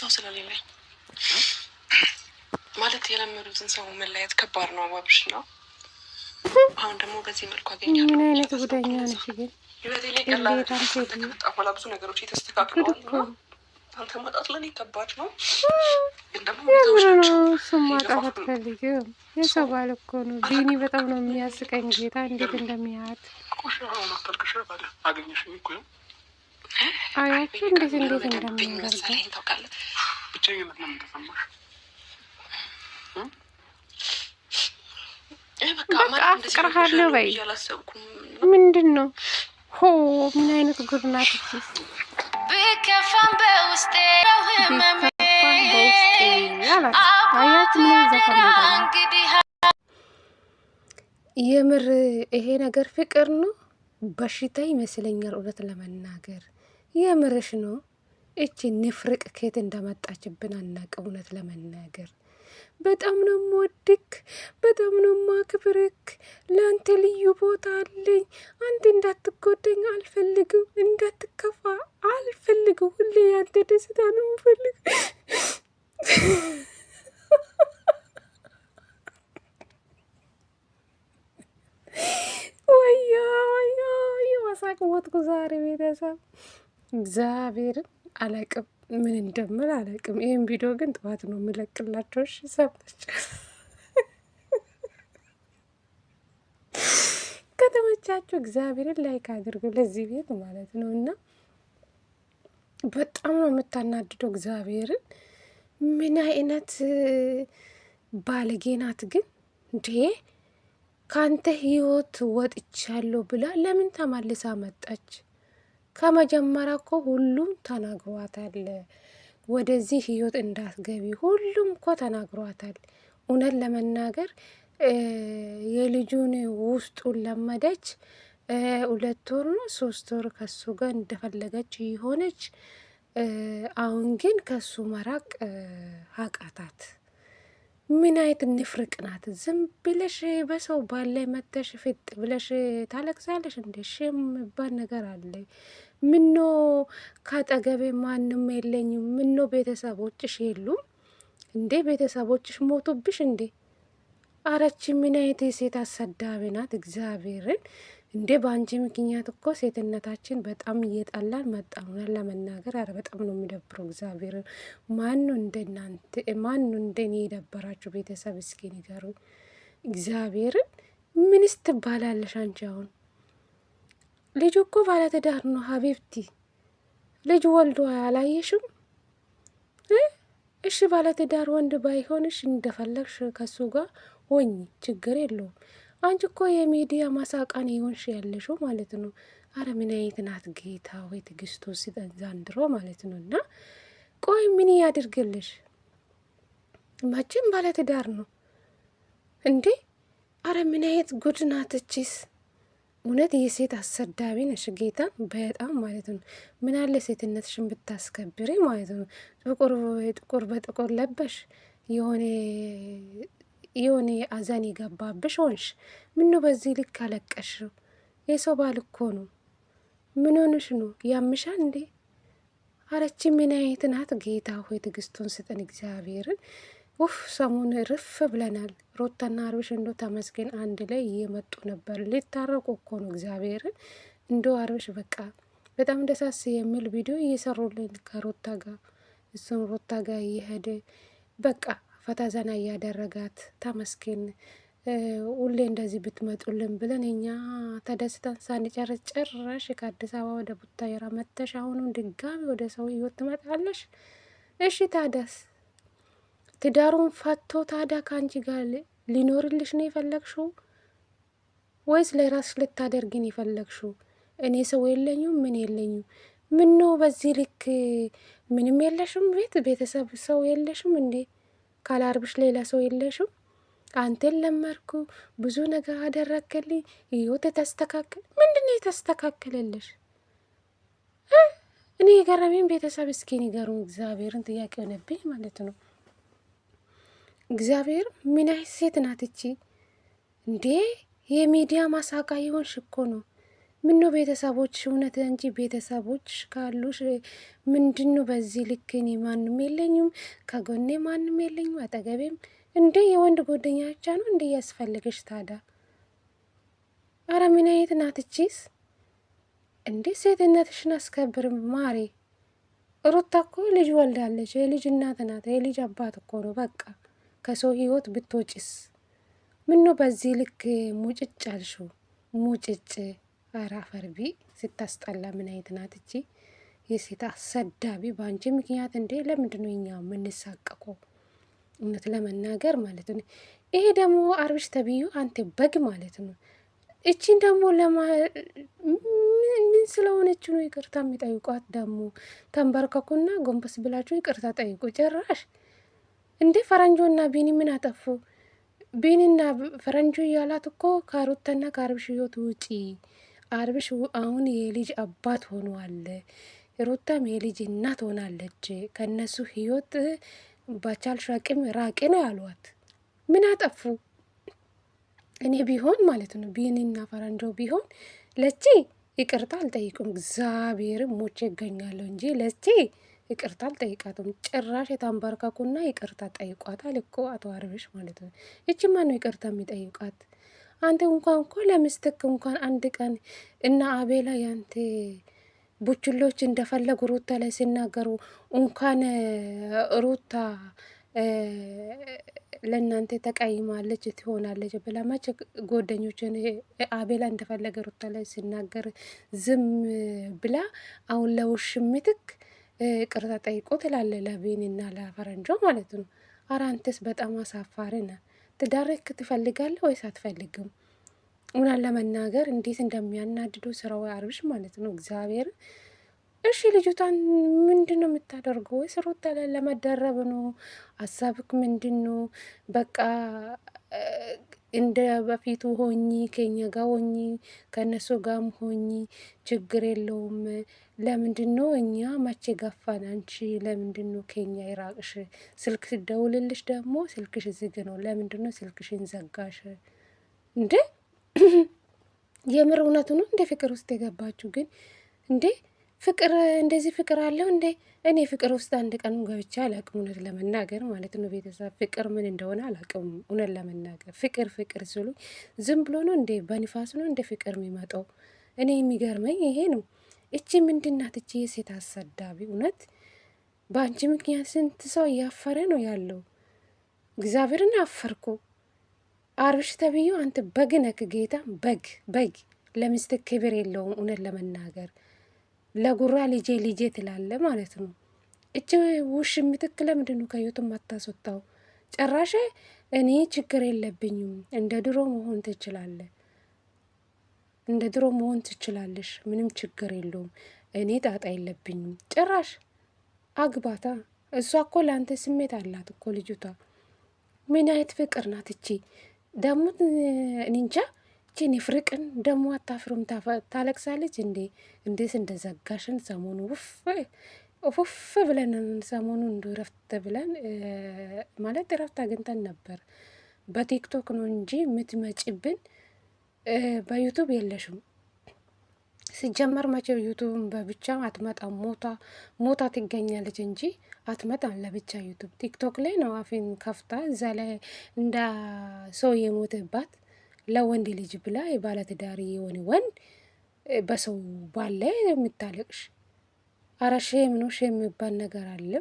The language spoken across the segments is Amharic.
ሰው ስለሌለኝ ማለት የለመዱትን ሰው መለያየት ከባድ ነው አባብሽ ነው። አሁን ደግሞ በዚህ መልኩ አገኛለሁ። ምን አይነት ጉደኛ ነሽ ግን? ህይወቴ ላይ ቀላል ከመጣ ብዙ ነገሮች የተስተካክለዋል። አንተ ማጣት ለኔ ከባድ ነው። እሱም ማጣት አትፈልጊም። የሰው ባል እኮ ነው። ቢኒ በጣም ነው የሚያስቀኝ። ጌታ እንዴት እንደሚያት አያችሁ፣ እንዴት እንደሚያደርገው በቃ አፍቅርሃለሁ በይ። ምንድን ነው ሆ? ምን አይነት ጉድ ናት እቺ? ቢከፋም በውስጤ ነው ህመሜ አያችሁ። ምን ዘፈን የምር ይሄ ነገር ፍቅር ነው? በሽታ ይመስለኛል እውነት ለመናገር። የምርሽ ነው? እቺ ንፍርቅ ከየት እንደመጣችብን አናውቅ። እውነት ለመናገር በጣም ነው የምወድክ፣ በጣም ነው የማክብርክ። ለአንተ ልዩ ቦታ አለኝ። አንተ እንዳትጎደኝ አልፈልግም፣ እንዳትከፋ አልፈልግም። ሁሌ ያንተ ደስታ ነው የምፈልግ። ወያ ወያ የማሳቅ ሞትኩ ዛሬ። ቤተሰብ እግዚአብሔርን አላቅም ምን እንደምል አላቅም። ይህን ቪዲዮ ግን ጠዋት ነው የምለቅላቸው። እሺ ሰምተች ከተመቻችሁ እግዚአብሔርን ላይክ አድርጉ ለዚህ ቤት ማለት ነው። እና በጣም ነው የምታናድደው። እግዚአብሔርን ምን አይነት ባለጌ ናት ግን እንዴ! ካንተ ህይወት ወጥቻለሁ ብላ ለምን ተመልሳ መጣች? ከመጀመሪያ እኮ ሁሉም ተናግሯታል፣ ወደዚህ ህይወት እንዳትገቢ ሁሉም እኮ ተናግሯታል። እውነት ለመናገር የልጁን ውስጡን ለመደች። 2 ወር ነው 3 ወር ከሱ ጋር እንደፈለገች የሆነች። አሁን ግን ከሱ መራቅ አቃታት። ምን አይነት ንፍርቅ ናት? ዝም ብለሽ በሰው ባለ መተሽ ፍጥ ብለሽ ታለቅሳለሽ እንዴ? ሼም የሚባል ነገር አለ? ምኖ ካጠገቤ ማንም የለኝም? ምኖ ቤተሰቦችሽ የሉም እንዴ? ቤተሰቦችሽ ሞቱብሽ እንዴ? አረቺ ምን አይነት የሴት አሰዳቢ ናት? እግዚአብሔርን እንዴ! በአንቺ ምክንያት እኮ ሴትነታችን በጣም እየጠላን መጣን። ለመናገር አረ በጣም ነው የሚደብረው። እግዚአብሔርን ማኑ እንደናንተ ማኑ እንደኔ የደበራችሁ ቤተሰብ እስኪ ንገሩ። እግዚአብሔርን ምንስ ትባላለሽ አንቺ? አሁን ልጁ እኮ ባለትዳር ነው ሀቢብቲ። ልጅ ወልዶ አላየሽም? እሺ ባለትዳር ወንድ ባይሆንሽ እንደፈለግሽ ከሱ ጋር ሆኝ ችግር የለውም። አንቺ እኮ የሚዲያ ማሳቃን ይሆንሽ ያለሽው ማለት ነው። አረ ምን አይነት ናት ጌታ ወይ ትግስቱ ሲጠን ዘንድሮ ማለት ነው። እና ቆይ ምን ያድርግልሽ? መቼም ባለትዳር ነው እንዴ? አረ ምን አይነት ጉድ ናት እቺስ! እውነት የሴት አሰዳቢ ነሽ ጌታ በጣም ማለት ነው። ምን አለ ሴትነትሽን ብታስከብሪ ማለት ነው። ጥቁር በጥቁር ለበሽ የሆነ አዛን የገባብሽ ሆንሽ። ምነው በዚህ ልክ አለቀሽው? የሰው ባል እኮ ነው። ምን ሆንሽ ነው? ያምሻል እንዴ? አረቺ ምን አይነት ናት ጌታ ሆይ ትግስቱን ስጠን እግዚአብሔርን። ውፍ ሰሞን ርፍ ብለናል። ሩታና አብርሽ እንዶ ተመስገን አንድ ላይ እየመጡ ነበር። ሊታረቁ እኮ ነው እግዚአብሔርን። እንዶ አብርሽ በቃ በጣም ደሳስ የሚል ቪዲዮ እየሰሩልን ከሩታ ጋር እሱን ሩታ ጋር እየሄደ በቃ ፈታ ዘና እያደረጋት ተመስገን። ሁሌ እንደዚህ ብትመጡልን ብለን እኛ ተደስተን ሳንጨርስ ጭራሽ ከአዲስ አበባ ወደ ቡታየራ መተሽ አሁንም ድጋሚ ወደ ሰው ህይወት ትመጣለሽ። እሺ ታዳስ ትዳሩን ፈቶ ታዳ ከአንቺ ጋር ሊኖርልሽ ነው የፈለግሽው ወይስ ለራስሽ ልታደርግን የፈለግሽው? እኔ ሰው የለኝም ምን የለኝም። ምን ነው በዚህ ልክ ምንም የለሽም? ቤተሰብ ሰው የለሽም እንዴ? ካላርብሽ ሌላ ሰው የለሽም? አንተን ለመርኩ ብዙ ነገር አደረክልኝ፣ ህይወት ተስተካከል። ምንድን ነው የተስተካከለልሽ? እኔ የገረመኝ ቤተሰብ እስኪ ንገሩን። እግዚአብሔርን ጥያቄ ሆነብኝ ማለት ነው። እግዚአብሔር ምን አይነት ሴት ናት እቺ እንዴ? የሚዲያ ማሳቃ ይሆንሽ እኮ ነው። ምነው ቤተሰቦች እውነት እንጂ ቤተሰቦች ካሉሽ ምንድነው በዚህ ልክ? እኔ ማንም የለኝም ከጎኔ ማንም የለኝም አጠገቤም እንዴ የወንድ ጓደኛ ብቻ ነው እንዴ ያስፈልግሽ ታዲያ? አረ ምን አይነት ናት እቺስ እንዴ? ሴትነትሽን አስከብርም ማሬ። ሩታ እኮ ልጅ ወልዳለች። የልጅ እናት ናት። የልጅ አባት እኮ ነው። በቃ ከሰው ህይወት ብትወጭስ? ምነው በዚህ ልክ ሙጭጭ አልሽው? ሙጭጭ ኧረ ፈርቢ ስታስጠላ። ምን አይነት ናት እቺ የሴት አሰዳቢ! በአንቺ ምክንያት እንዴ! ለምንድን ነው እኛ የምንሳቀቀው? እውነት ለመናገር ማለት ነው። ይሄ ደግሞ አብርሽ ተብዩ አንተ በግ ማለት ነው። እቺን ደግሞ ምን ስለሆነች ነው ይቅርታ የሚጠይቋት? ደግሞ ተንበርከኩና ጎንበስ ብላችሁ ይቅርታ ጠይቁ። ጭራሽ እንዴ ፈረንጆና ቢኒ ምን አጠፉ? ቢኒና ፈረንጆ እያላት እኮ ከሩታና ከአብርሽ ህይወት ውጪ። አብርሽ አሁን የልጅ አባት ሆኗል። ሩታም የልጅ እናት ሆናለች። ከነሱ ህይወት በቻልሽ አቅም ራቂ ነው ያሏት። ምን አጠፉ? እኔ ቢሆን ማለት ነው ቢኒና ፈረንጆ ቢሆን ለቺ ይቅርታ አልጠይቁም። እግዚአብሔር ሞቼ ይገኛለሁ እንጂ ለቺ ይቅርታ አልጠይቃትም። ጭራሽ የታንበርከኩና ይቅርታ ጠይቋታል እኮ አቶ አብርሽ ማለት ነው። ይቺ ማን ነው ይቅርታ የሚጠይቃት? አንተ እንኳን እኮ ለምስትክ እንኳን አንድ ቀን እና አቤላ ያንተ ቡችሎች እንደፈለጉ ሩታ ላይ ሲናገሩ እንኳን ሩታ ለእናንተ ተቀይማለች ትሆናለች ብላ መቼ ጓደኞችን አቤላ እንደፈለገ ሩታ ላይ ሲናገር ዝም ብላ አሁን ለውሽምትክ ቅርታ ጠይቆ ትላለ ለቤኒና ለፈረንጆ ማለት ነው። ኧረ አንተስ በጣም አሳፋሪ ነህ። ትዳርክ ትፈልጋለህ ወይስ አትፈልግም? እውነት ለመናገር እንዴት እንደሚያናድዱ ስራው አብርሽ ማለት ነው እግዚአብሔር። እሺ ልጅቷን ምንድን ነው የምታደርገው? ወይስ ሩታ ላይ ለመደረብ ነው ሀሳብክ? ምንድን ነው በቃ እንደ በፊቱ ሆኚ ከኛ ጋር ሆኚ ከነሱ ጋርም ሆኚ ችግር የለውም። ለምንድን ነው እኛ መቼ ገፋን? አንቺ ለምንድን ነው ከኛ ይራቅሽ? ስልክ ስደውልልሽ ደግሞ ስልክሽ ዝግ ነው። ለምንድን ነው ስልክሽን ዘጋሽ እንዴ? የምር እውነቱ ነው እንደ ፍቅር ውስጥ የገባችሁ ግን እንዴ? ፍቅር እንደዚህ ፍቅር አለው እንዴ? እኔ ፍቅር ውስጥ አንድ ቀን ገብቼ አላቅም፣ እውነት ለመናገር ማለት ነው። ቤተሰብ ፍቅር ምን እንደሆነ አላቅም፣ እውነት ለመናገር ፍቅር ፍቅር ሲሉ ዝም ብሎ ነው እንዴ? በንፋስ ነው እንደ ፍቅር የሚመጣው? እኔ የሚገርመኝ ይሄ ነው። እቺ ምንድናት? እቺ የሴት አሰዳቢ! እውነት በአንቺ ምክንያት ስንት ሰው እያፈረ ነው ያለው። እግዚአብሔርን አፈርኩ። አብርሽ ተብዬ አንተ በግ ነክ፣ ጌታ በግ በግ። ለሚስትህ ክብር የለውም እውነት ለመናገር ለጉራ ልጄ ልጄ ትላለ ማለት ነው። እች ውሽ የምትክ ለምንድን ነው ከዩቱብ ማታስወጣው? ጨራሽ እኔ ችግር የለብኝም እንደ ድሮ መሆን ትችላለ፣ እንደ ድሮ መሆን ትችላለሽ፣ ምንም ችግር የለውም፣ እኔ ጣጣ የለብኝም። ጭራሽ አግባታ። እሷ እኮ ለአንተ ስሜት አላት እኮ ልጅቷ። ምን አይነት ፍቅር ናት እቺ ደግሞ? እንጃ ቺን ፍርቅን ደግሞ አታፍሩም? ታለቅሳለች እንዴ? እንዴት እንደዘጋሽን ሰሞኑ ውፍ ብለን ሰሞኑ እንዱ ረፍት ብለን ማለት ረፍት አግኝተን ነበር። በቲክቶክ ነው እንጂ የምትመጪብን በዩቱብ የለሽም። ሲጀመር መቼው ዩቱብን በብቻ አትመጣም። ሞታ ትገኛለች እንጂ አትመጣም ለብቻ ዩቱብ። ቲክቶክ ላይ ነው አፌን ከፍታ እዛ ላይ እንደ ሰው የሞተባት ለወንድ ልጅ ብላ የባለትዳሪ የሆነ ወንድ በሰው ባለ የምታለቅሽ። አረ ሼም ነው፣ ሼም የሚባል ነገር አለ።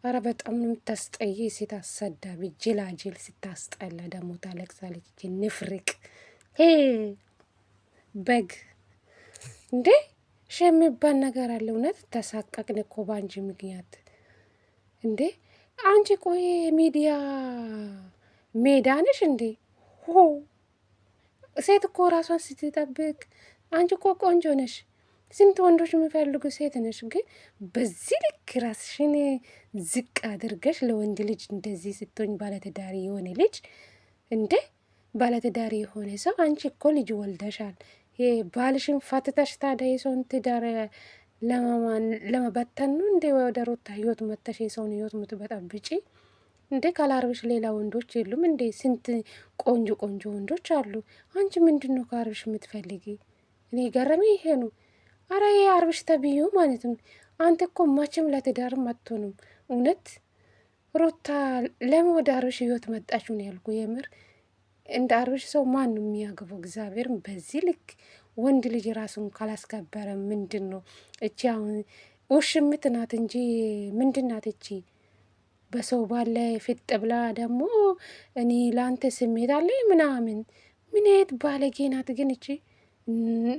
አረ በጣም ነው የምታስጠይ ሴት አሰዳቢ ጅላጅል። ስታስጠላ ደግሞ ታለቅሳለች። ንፍርቅ በግ እንዴ! ሼም የሚባል ነገር አለ። እውነት ተሳቀቅን እኮ በአንቺ ምክንያት እንዴ! አንቺ ቆይ ሚዲያ ሜዳ ነሽ እንዴ? ሴት እኮ ራሷን ስትጠብቅ፣ አንቺ እኮ ቆንጆ ነሽ። ስንት ወንዶች የሚፈልጉ ሴት ነሽ። ግን በዚህ ልክ ራስሽን ዝቅ አድርገሽ ለወንድ ልጅ እንደዚህ ስትሆኝ፣ ባለትዳሪ የሆነ ልጅ እንዴ! ባለትዳሪ የሆነ ሰው አንቺ እኮ ልጅ ወልደሻል። ባልሽን ፈትተሽ ታዲያ የሰውን ትዳር ለመበተን ነው እንዴ ወደ ሩታ ህይወት መተሽ የሰውን ህይወት ምትበጠብጪ? እንዴ ካላርብሽ ሌላ ወንዶች የሉም እንዴ? ስንት ቆንጆ ቆንጆ ወንዶች አሉ። አንቺ ምንድን ነው ከአብርሽ የምትፈልጊ? እኔ ገረሜ ይሄ ነው። አረ ይሄ አብርሽ ተብዩ ማለት ነው። አንተ እኮ መቼም ለትዳርም አትሆንም። እውነት ሩታ ለምን ወደ አብርሽ ህይወት መጣችሁ ነው ያልኩ። የምር እንደ አብርሽ ሰው ማን ነው የሚያገባው? እግዚአብሔር በዚህ ልክ ወንድ ልጅ ራሱን ካላስከበረ ምንድን ነው እቺ? አሁን ውሽምት ናት እንጂ ምንድን ናት እቺ? በሰው ባለ ፊት ብላ ደግሞ እኔ ለአንተ ስሜት አለኝ ምናምን። ምን የት ባለጌ ናት ግን እቺ!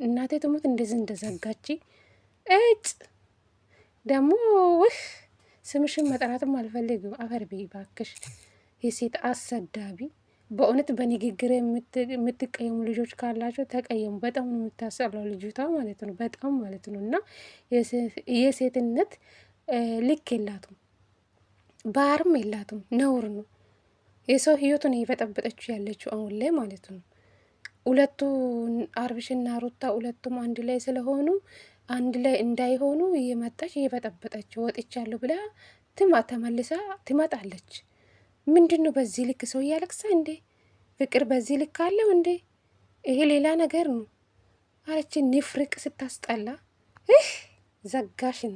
እናቴ ትሙት እንደዚህ እንደዘጋች እጭ ደግሞ ውህ ስምሽን መጥራትም አልፈልግም። አፈር ቤ ባክሽ፣ የሴት አሰዳቢ። በእውነት በንግግር የምትቀየሙ ልጆች ካላቸው ተቀየሙ። በጣም ነው የምታሰራው ልጅቷ ማለት ነው፣ በጣም ማለት ነው። እና የሴትነት ልክ የላቱም፣ ባህርም የላቱም፣ ነውር ነው። የሰው ህይወቱን እየበጠበጠችው ያለችው አሁን ላይ ማለት ነው። ሁለቱ አብርሽና ሩታ ሁለቱም አንድ ላይ ስለሆኑ አንድ ላይ እንዳይሆኑ እየመጣች እየበጠበጠችው ወጥቻለሁ ብላ ተመልሳ ትመጣለች። ምንድን ነው በዚህ ልክ ሰው እያለቅሳ እንዴ? ፍቅር በዚህ ልክ አለው እንዴ? ይሄ ሌላ ነገር ነው። አለችን ንፍርቅ ስታስጠላ ዘጋሽን።